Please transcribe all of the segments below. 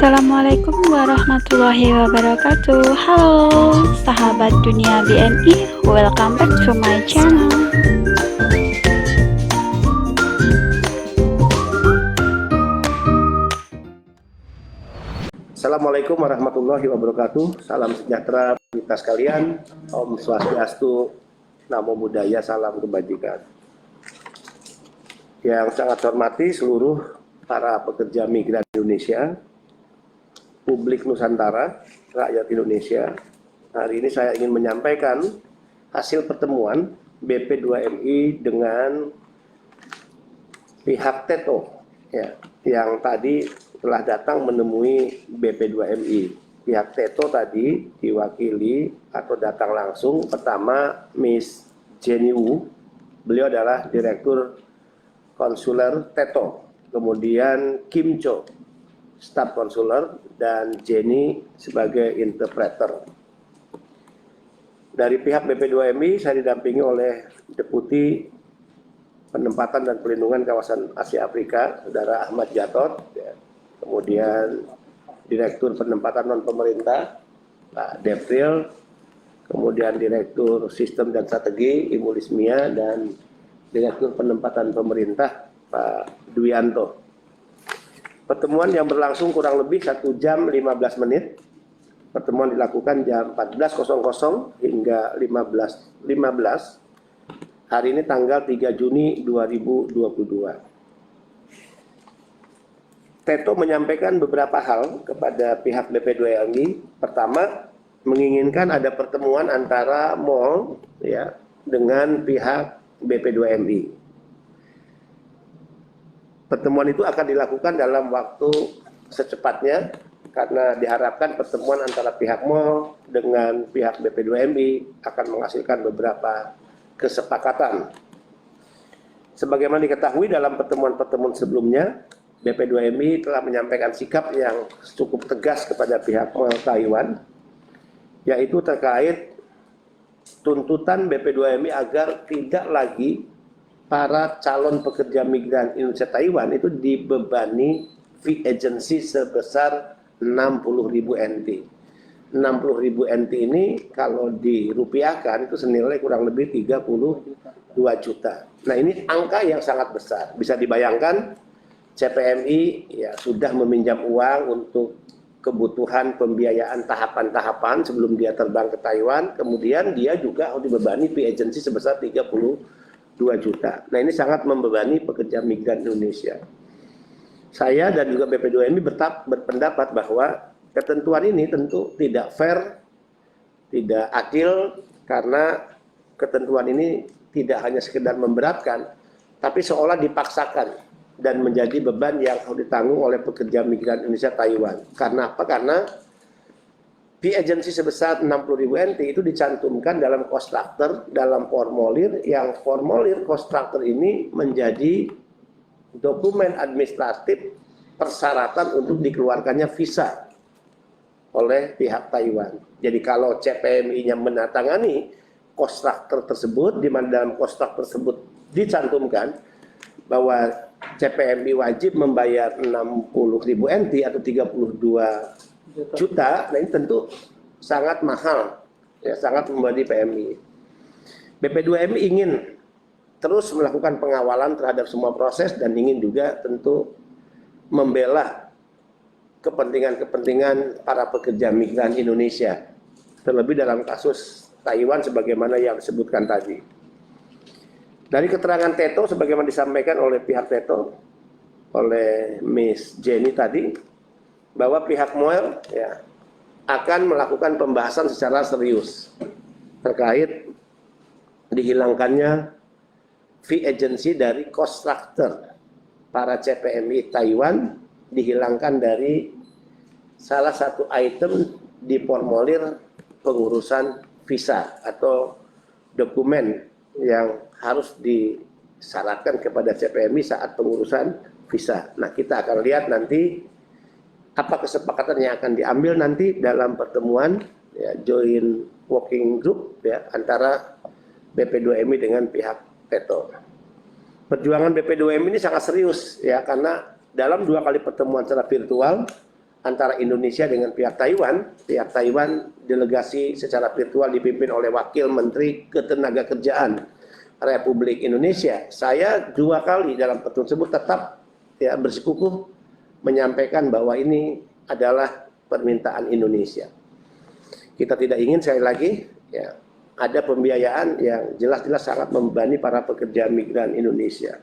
Assalamualaikum warahmatullahi wabarakatuh. Halo sahabat dunia BNI, welcome back to my channel. Assalamualaikum warahmatullahi wabarakatuh. Salam sejahtera kita sekalian. Om Swastiastu, Namo Buddhaya, salam kebajikan. Yang sangat saya hormati seluruh para pekerja migran Indonesia, publik Nusantara, rakyat Indonesia. Hari ini saya ingin menyampaikan hasil pertemuan BP2MI dengan pihak TETO, ya, yang tadi telah datang menemui BP2MI. Pihak TETO tadi diwakili atau datang langsung, pertama Miss Jenny Wu, beliau adalah Direktur Konsuler TETO, kemudian Kim Cho, staf konsuler, dan Jenny sebagai interpreter. Dari pihak BP2MI saya didampingi oleh Deputi Penempatan dan Pelindungan Kawasan Asia Afrika, Saudara Ahmad Jatot, ya. Kemudian Direktur Penempatan Non-Pemerintah, Pak Devril, kemudian Direktur Sistem dan Strategi, Ibu Lismia, dan Direktur Penempatan Pemerintah, Pak Dwianto. Pertemuan yang berlangsung kurang lebih 1 jam 15 menit. Pertemuan dilakukan jam 14.00 hingga 15.15. Hari ini tanggal 3 Juni 2022. TETO menyampaikan beberapa hal kepada pihak BP2MI. Pertama, menginginkan ada pertemuan antara MOL, ya, dengan pihak BP2MI. Pertemuan itu akan dilakukan dalam waktu secepatnya, karena diharapkan pertemuan antara pihak MOL dengan pihak BP2MI akan menghasilkan beberapa kesepakatan. Sebagaimana diketahui dalam pertemuan-pertemuan sebelumnya, BP2MI telah menyampaikan sikap yang cukup tegas kepada pihak MOL Taiwan, yaitu terkait tuntutan BP2MI agar tidak lagi para calon pekerja migran Indonesia Taiwan itu dibebani fee agency sebesar 60.000 NT. 60.000 NT ini kalau dirupiahkan itu senilai kurang lebih 32 juta. Nah, ini angka yang sangat besar. Bisa dibayangkan CPMI ya sudah meminjam uang untuk kebutuhan pembiayaan tahapan-tahapan sebelum dia terbang ke Taiwan. Kemudian dia juga harus dibebani fee agency sebesar 32 juta. Nah, ini sangat membebani pekerja migran Indonesia. Saya dan juga BP2MI berpendapat bahwa ketentuan ini tentu tidak fair, tidak adil, karena ketentuan ini tidak hanya sekedar memberatkan, tapi seolah dipaksakan dan menjadi beban yang harus ditanggung oleh pekerja migran Indonesia Taiwan. Karena apa? Karena fee agency sebesar 60.000 NT itu dicantumkan dalam kontraktor, dalam formulir, yang formulir kontraktor ini menjadi dokumen administratif persyaratan untuk dikeluarkannya visa oleh pihak Taiwan. Jadi kalau CPMI-nya menandatangani kontraktor tersebut, di mana dalam kontraktor tersebut dicantumkan bahwa CPMI wajib membayar 60.000 NT atau 32 juta, nah ini tentu sangat mahal, ya, sangat membebani PMI. BP2MI ingin terus melakukan pengawalan terhadap semua proses dan ingin juga tentu membela kepentingan-kepentingan para pekerja migran Indonesia, terlebih dalam kasus Taiwan sebagaimana yang disebutkan tadi. Dari keterangan TETO sebagaimana disampaikan oleh pihak TETO, oleh Miss Jenny tadi, bahwa pihak MOL ya akan melakukan pembahasan secara serius terkait dihilangkannya fee agency dari kontraktor para CPMI Taiwan, dihilangkan dari salah satu item di formulir pengurusan visa atau dokumen yang harus disyaratkan kepada CPMI saat pengurusan visa. Nah, kita akan lihat nanti apa kesepakatan yang akan diambil nanti dalam pertemuan ya, joint working group ya, antara BP2MI dengan pihak TETO. Perjuangan BP2MI ini sangat serius ya, karena dalam 2 kali pertemuan secara virtual antara Indonesia dengan pihak Taiwan delegasi secara virtual dipimpin oleh Wakil Menteri Ketenagakerjaan Republik Indonesia. Saya 2 kali dalam pertemuan tersebut tetap ya bersikukuh menyampaikan bahwa ini adalah permintaan Indonesia. Kita tidak ingin sekali lagi ya ada pembiayaan yang jelas-jelas sangat membebani para pekerja migran Indonesia.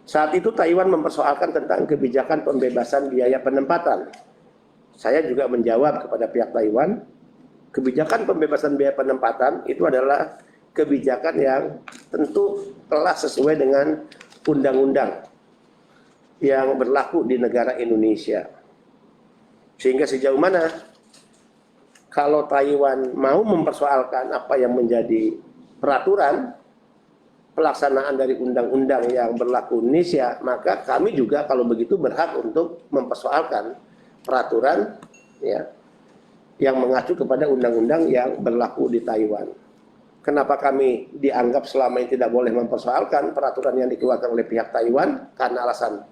Saat itu Taiwan mempersoalkan tentang kebijakan pembebasan biaya penempatan. Saya juga menjawab kepada pihak Taiwan, kebijakan pembebasan biaya penempatan itu adalah kebijakan yang tentu telah sesuai dengan undang-undang yang berlaku di negara Indonesia. Sehingga sejauh mana kalau Taiwan mau mempersoalkan apa yang menjadi peraturan pelaksanaan dari undang-undang yang berlaku Indonesia, maka kami juga kalau begitu berhak untuk mempersoalkan peraturan ya yang mengacu kepada undang-undang yang berlaku di Taiwan. Kenapa kami dianggap selama ini tidak boleh mempersoalkan peraturan yang dikeluarkan oleh pihak Taiwan? Karena alasan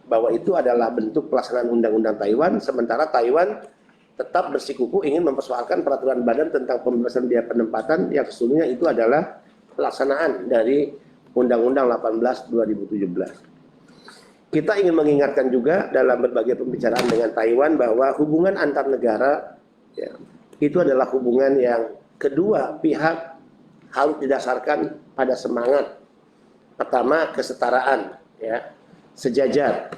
bahwa itu adalah bentuk pelaksanaan undang-undang Taiwan, sementara Taiwan tetap bersikukuh ingin mempersoalkan peraturan badan tentang pembebasan biaya penempatan yang sesungguhnya itu adalah pelaksanaan dari Undang-Undang 18 2017. Kita ingin mengingatkan juga dalam berbagai pembicaraan dengan Taiwan bahwa hubungan antar negara ya, itu adalah hubungan yang kedua pihak harus didasarkan pada semangat. Pertama, kesetaraan, ya, sejajar,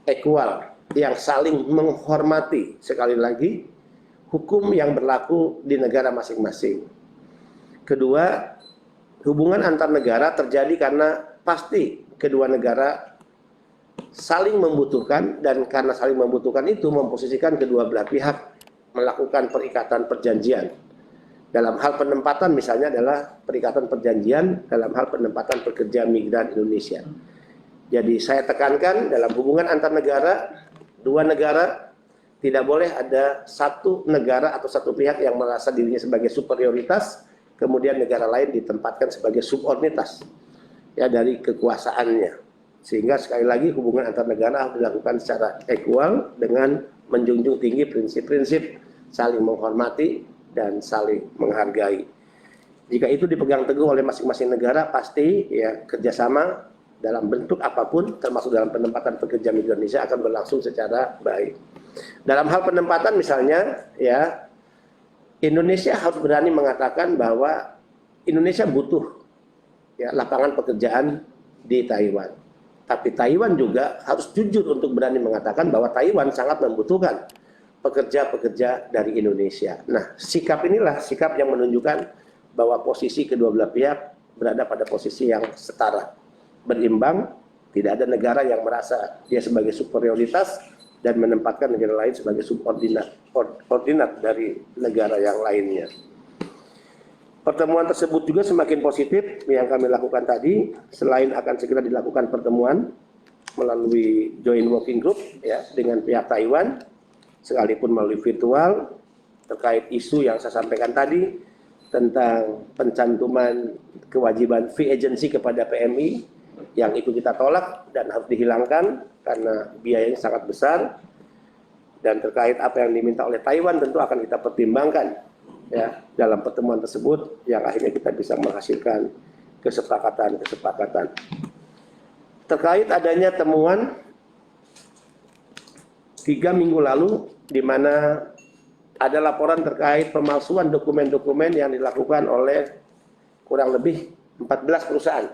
equal, yang saling menghormati. Sekali lagi, hukum yang berlaku di negara masing-masing. Kedua, hubungan antar negara terjadi karena pasti kedua negara saling membutuhkan, dan karena saling membutuhkan itu memposisikan kedua belah pihak melakukan perikatan perjanjian. Dalam hal penempatan misalnya adalah perikatan perjanjian dalam hal penempatan pekerja migran Indonesia. Jadi saya tekankan dalam hubungan antar negara, dua negara, tidak boleh ada satu negara atau satu pihak yang merasa dirinya sebagai superioritas, kemudian negara lain ditempatkan sebagai subordinitas ya dari kekuasaannya. Sehingga sekali lagi hubungan antar negara harus dilakukan secara equal dengan menjunjung tinggi prinsip-prinsip saling menghormati dan saling menghargai. Jika itu dipegang teguh oleh masing-masing negara, pasti ya kerjasama dalam bentuk apapun, termasuk dalam penempatan pekerja migran Indonesia akan berlangsung secara baik. Dalam hal penempatan misalnya, ya Indonesia harus berani mengatakan bahwa Indonesia butuh ya lapangan pekerjaan di Taiwan. Tapi Taiwan juga harus jujur untuk berani mengatakan bahwa Taiwan sangat membutuhkan pekerja-pekerja dari Indonesia. Nah, sikap inilah sikap yang menunjukkan bahwa posisi kedua belah pihak berada pada posisi yang setara, berimbang, tidak ada negara yang merasa dia sebagai superioritas dan menempatkan negara lain sebagai subordinat dari negara yang lainnya. Pertemuan tersebut juga semakin positif yang kami lakukan tadi, selain akan segera dilakukan pertemuan melalui joint working group ya dengan pihak Taiwan, sekalipun melalui virtual, terkait isu yang saya sampaikan tadi tentang pencantuman kewajiban fee agency kepada PMI, yang itu kita tolak dan harus dihilangkan karena biayanya sangat besar. Dan terkait apa yang diminta oleh Taiwan tentu akan kita pertimbangkan ya dalam pertemuan tersebut yang akhirnya kita bisa menghasilkan kesepakatan. Terkait adanya temuan 3 minggu lalu di mana ada laporan terkait pemalsuan dokumen-dokumen yang dilakukan oleh kurang lebih 14 perusahaan.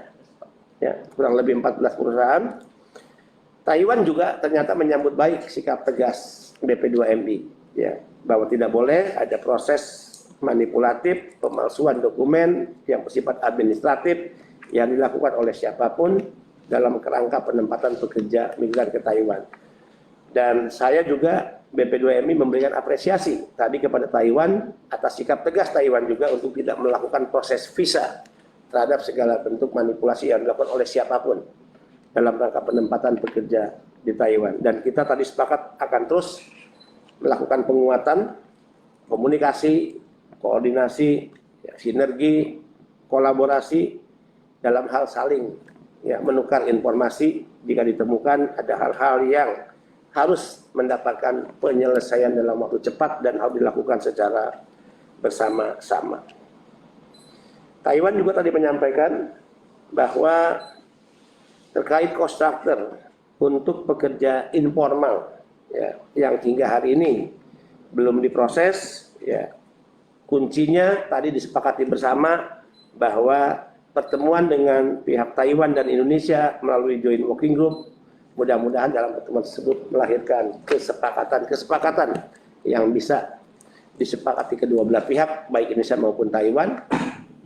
Ya, kurang lebih 14 perusahaan. Taiwan juga ternyata menyambut baik sikap tegas BP2MI ya, bahwa tidak boleh ada proses manipulatif, pemalsuan dokumen yang bersifat administratif yang dilakukan oleh siapapun dalam kerangka penempatan pekerja migran ke Taiwan. Dan saya juga BP2MI memberikan apresiasi tadi kepada Taiwan atas sikap tegas Taiwan juga untuk tidak melakukan proses visa terhadap segala bentuk manipulasi yang dilakukan oleh siapapun dalam rangka penempatan pekerja di Taiwan. Dan kita tadi sepakat akan terus melakukan penguatan komunikasi, koordinasi, ya, sinergi, kolaborasi dalam hal saling ya menukar informasi jika ditemukan ada hal-hal yang harus mendapatkan penyelesaian dalam waktu cepat dan harus dilakukan secara bersama-sama. Taiwan juga tadi menyampaikan bahwa terkait kontraktor untuk pekerja informal ya, yang hingga hari ini belum diproses, ya, kuncinya tadi disepakati bersama bahwa pertemuan dengan pihak Taiwan dan Indonesia melalui Joint Working Group mudah-mudahan dalam pertemuan tersebut melahirkan kesepakatan yang bisa disepakati kedua belah pihak, baik Indonesia maupun Taiwan.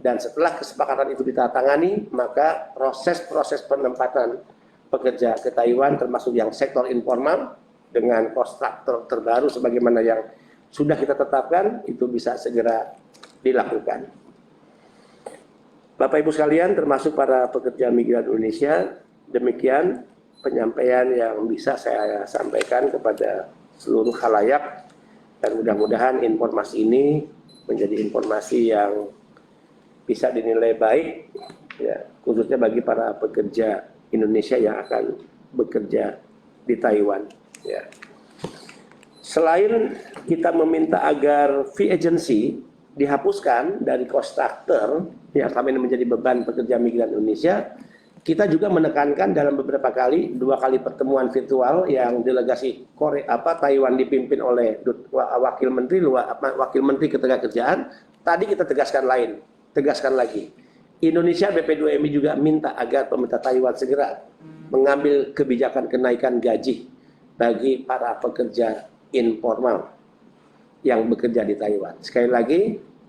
Dan setelah kesepakatan itu ditandatangani, maka proses penempatan pekerja ke Taiwan termasuk yang sektor informal dengan kontraktor terbaru sebagaimana yang sudah kita tetapkan itu bisa segera dilakukan. Bapak Ibu sekalian, termasuk para pekerja migran Indonesia, demikian penyampaian yang bisa saya sampaikan kepada seluruh khalayak, dan mudah-mudahan informasi ini menjadi informasi yang bisa dinilai baik, ya, khususnya bagi para pekerja Indonesia yang akan bekerja di Taiwan. Ya. Selain kita meminta agar fee agency dihapuskan dari kontraktor yang selama ini menjadi beban pekerja migran Indonesia, kita juga menekankan dalam beberapa kali, 2 kali pertemuan virtual yang delegasi Taiwan dipimpin oleh Wakil Menteri Ketenagakerjaan, tadi kita tegaskan lagi. Indonesia BP2MI juga minta agar pemerintah Taiwan segera mengambil kebijakan kenaikan gaji bagi para pekerja informal yang bekerja di Taiwan. Sekali lagi,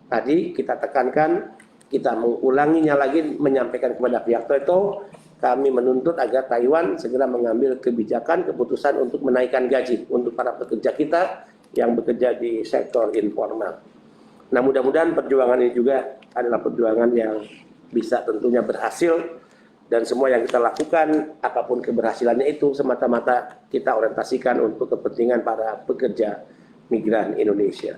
tadi kita tekankan, kita mengulanginya lagi, menyampaikan kepada pihak Toto, kami menuntut agar Taiwan segera mengambil kebijakan, keputusan untuk menaikkan gaji untuk para pekerja kita yang bekerja di sektor informal. Nah, mudah-mudahan perjuangan ini juga adalah perjuangan yang bisa tentunya berhasil, dan semua yang kita lakukan, apapun keberhasilannya itu, semata-mata kita orientasikan untuk kepentingan para pekerja migran Indonesia.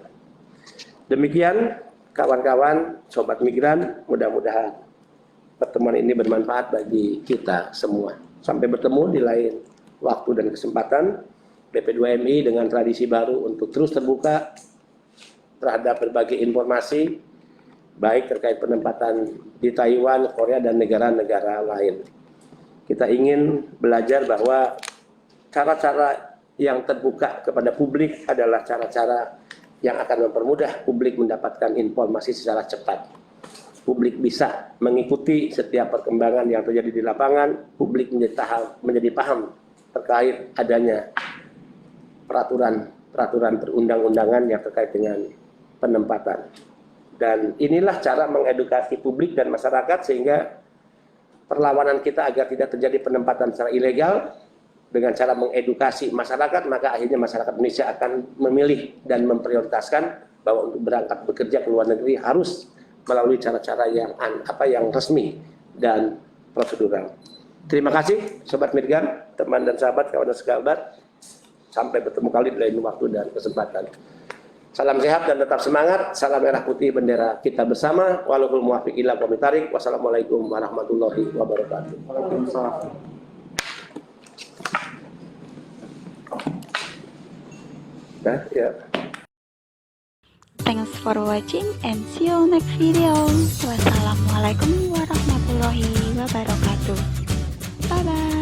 Demikian kawan-kawan, sobat migran, mudah-mudahan pertemuan ini bermanfaat bagi kita semua. Sampai bertemu di lain waktu dan kesempatan. BP2MI dengan tradisi baru untuk terus terbuka terhadap berbagai informasi, baik terkait penempatan di Taiwan, Korea, dan negara-negara lain. Kita ingin belajar bahwa cara-cara yang terbuka kepada publik adalah cara-cara yang akan mempermudah publik mendapatkan informasi secara cepat. Publik bisa mengikuti setiap perkembangan yang terjadi di lapangan, publik menjadi paham terkait adanya peraturan perundang-undangan yang terkait dengan penempatan. Dan inilah cara mengedukasi publik dan masyarakat sehingga perlawanan kita agar tidak terjadi penempatan secara ilegal dengan cara mengedukasi masyarakat, maka akhirnya masyarakat Indonesia akan memilih dan memprioritaskan bahwa untuk berangkat bekerja ke luar negeri harus melalui cara-cara yang resmi dan prosedural. Terima kasih Sobat Migran, teman dan sahabat, kawan dan sahabat. Sampai bertemu kali di lain waktu dan kesempatan. Salam sehat dan tetap semangat. Salam merah putih bendera kita bersama. Walaupun muwafiq ila qomit thariq. Wassalamualaikum warahmatullahi wabarakatuh. Waalaikumsalam. Nah, ya. Thanks for watching and see you next video. Wassalamualaikum warahmatullahi wabarakatuh. Bye bye.